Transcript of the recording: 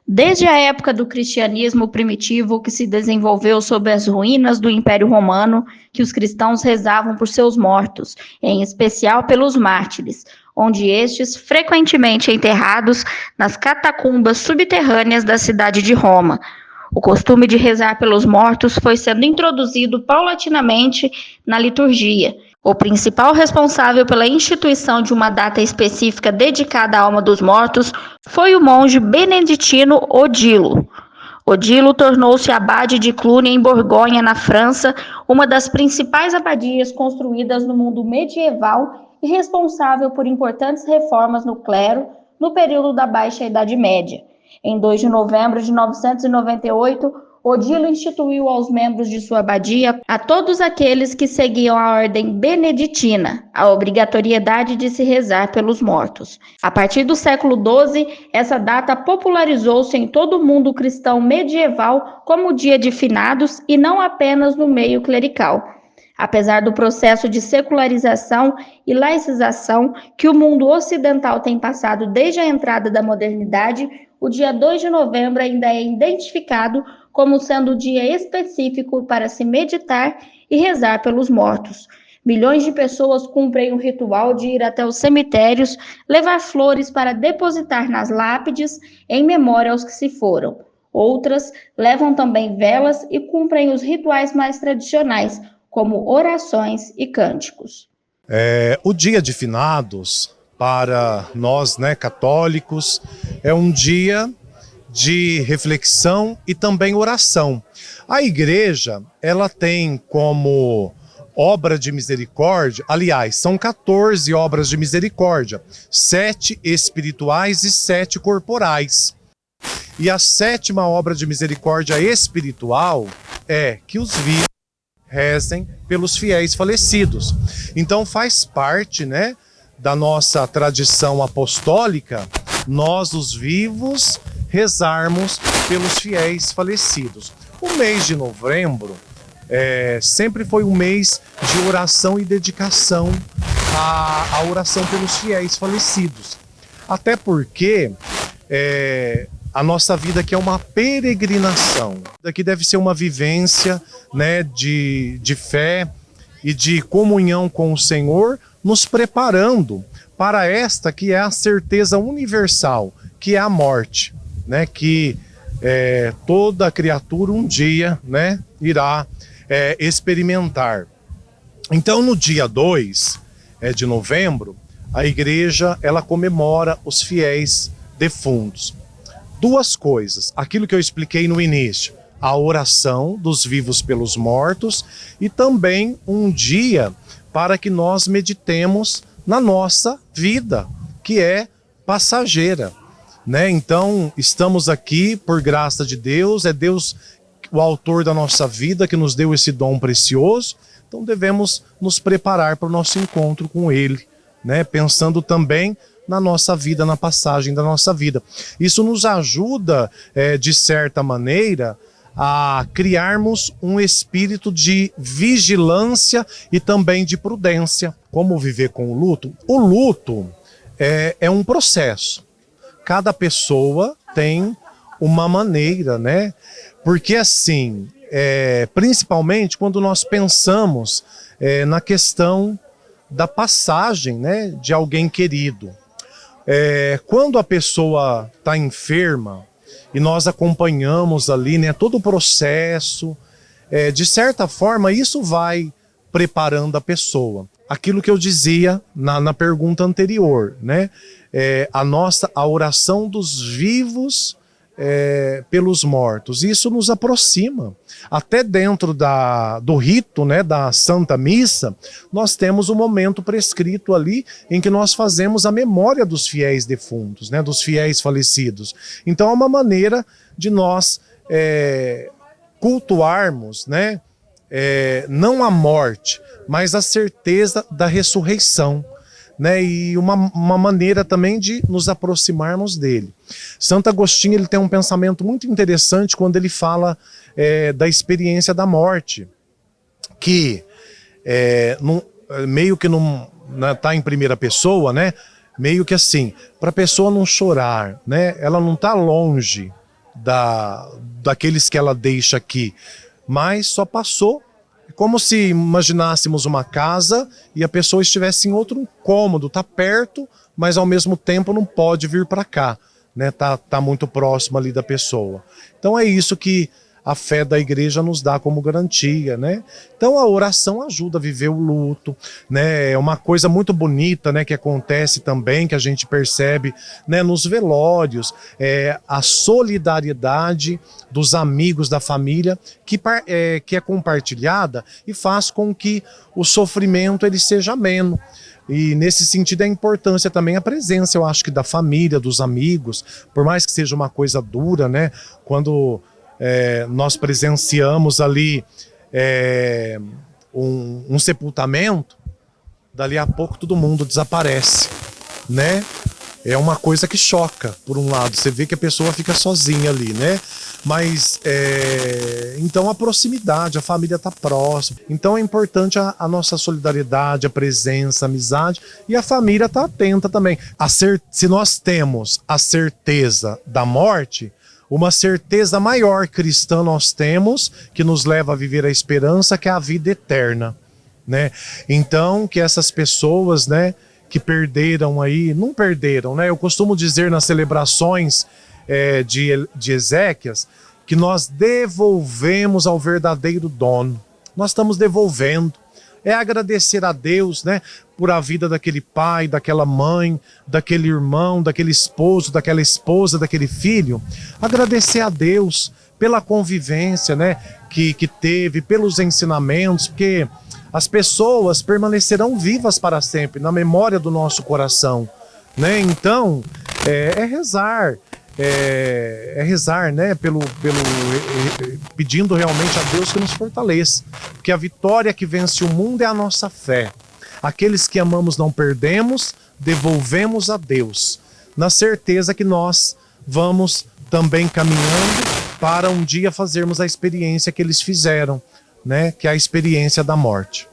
Desde a época do cristianismo primitivo, que se desenvolveu sob as ruínas do Império Romano, que os cristãos rezavam por seus mortos, em especial pelos mártires, onde estes frequentemente enterrados nas catacumbas subterrâneas da cidade de Roma. O costume de rezar pelos mortos foi sendo introduzido paulatinamente na liturgia. O principal responsável pela instituição de uma data específica dedicada à alma dos mortos foi o monge beneditino Odilo. Odilo tornou-se abade de Cluny em Borgonha, na França, uma das principais abadias construídas no mundo medieval e responsável por importantes reformas no clero no período da Baixa Idade Média. Em 2 de novembro de 998, Odilo instituiu aos membros de sua abadia, a todos aqueles que seguiam a ordem beneditina, a obrigatoriedade de se rezar pelos mortos. A partir do século XII, essa data popularizou-se em todo o mundo cristão medieval como dia de finados e não apenas no meio clerical. Apesar do processo de secularização e laicização que o mundo ocidental tem passado desde a entrada da modernidade, o dia 2 de novembro ainda é identificado como sendo o dia específico para se meditar e rezar pelos mortos. Milhões de pessoas cumprem o ritual de ir até os cemitérios, levar flores para depositar nas lápides em memória aos que se foram. Outras levam também velas e cumprem os rituais mais tradicionais, como orações e cânticos. O dia de finados, para nós, católicos, é um dia de reflexão e também oração. A igreja, ela tem como obra de misericórdia, aliás, são 14 obras de misericórdia, 7 espirituais e 7 corporais. E a 7ª obra de misericórdia espiritual é que os vivos rezem pelos fiéis falecidos. Então faz parte, da nossa tradição apostólica, nós os vivos rezarmos pelos fiéis falecidos. O mês de novembro sempre foi um mês de oração e dedicação à oração pelos fiéis falecidos. Até porque a nossa vida aqui é uma peregrinação. Daqui deve ser uma vivência de fé e de comunhão com o Senhor, nos preparando para esta que é a certeza universal, que é a morte, que toda criatura um dia irá experimentar. Então, no dia 2 de novembro, a igreja ela comemora os fiéis defuntos. Duas coisas, aquilo que eu expliquei no início, a oração dos vivos pelos mortos e também um dia para que nós meditemos na nossa vida, que é passageira. Então, estamos aqui por graça de Deus, é Deus o autor da nossa vida que nos deu esse dom precioso, então devemos nos preparar para o nosso encontro com Ele, pensando também na nossa vida, na passagem da nossa vida. Isso nos ajuda, de certa maneira, a criarmos um espírito de vigilância e também de prudência. Como viver com o luto? O luto é um processo. Cada pessoa tem uma maneira, Porque assim, principalmente quando nós pensamos na questão da passagem, de alguém querido. Quando a pessoa está enferma e nós acompanhamos ali, todo o processo, de certa forma isso vai preparando a pessoa. Aquilo que eu dizia na pergunta anterior, a oração dos vivos pelos mortos. Isso nos aproxima. Até dentro do rito, da Santa Missa, nós temos um momento prescrito ali em que nós fazemos a memória dos fiéis defuntos, dos fiéis falecidos. Então é uma maneira de nós cultuarmos, não a morte, mas a certeza da ressurreição. E uma maneira também de nos aproximarmos dele. Santo Agostinho ele tem um pensamento muito interessante quando ele fala da experiência da morte, que meio que não está em primeira pessoa, meio que assim, para a pessoa não chorar, ela não está longe daqueles que ela deixa aqui, mas só passou. Como se imaginássemos uma casa e a pessoa estivesse em outro cômodo, está perto, mas ao mesmo tempo não pode vir para cá, né? Tá muito próximo ali da pessoa. Então é isso que a fé da igreja nos dá como garantia, né? Então a oração ajuda a viver o luto, né? É uma coisa muito bonita, né, que acontece também, que a gente percebe, né, nos velórios, a solidariedade dos amigos da família que é compartilhada e faz com que o sofrimento ele seja ameno. E nesse sentido a importância também a presença, eu acho que da família, dos amigos, por mais que seja uma coisa dura, né? Quando nós presenciamos ali um sepultamento, dali a pouco todo mundo desaparece, né? É uma coisa que choca, por um lado, você vê que a pessoa fica sozinha ali, né? Mas, então a proximidade, a família está próxima. Então é importante a nossa solidariedade, a presença, a amizade, e a família está atenta também. Se nós temos a certeza da morte, uma certeza maior cristã nós temos, que nos leva a viver a esperança, que é a vida eterna, né? Então, que essas pessoas, né, que perderam aí, não perderam, né? Eu costumo dizer nas celebrações de Ezequias, que nós devolvemos ao verdadeiro dono. Nós estamos devolvendo. É agradecer a Deus, né, por a vida daquele pai, daquela mãe, daquele irmão, daquele esposo, daquela esposa, daquele filho. Agradecer a Deus pela convivência, né, que teve, pelos ensinamentos, porque as pessoas permanecerão vivas para sempre, na memória do nosso coração, né? Então, rezar. Rezar, né, pedindo realmente a Deus que nos fortaleça, porque a vitória que vence o mundo é a nossa fé. Aqueles que amamos não perdemos, devolvemos a Deus, na certeza que nós vamos também caminhando para um dia fazermos a experiência que eles fizeram, né, que é a experiência da morte.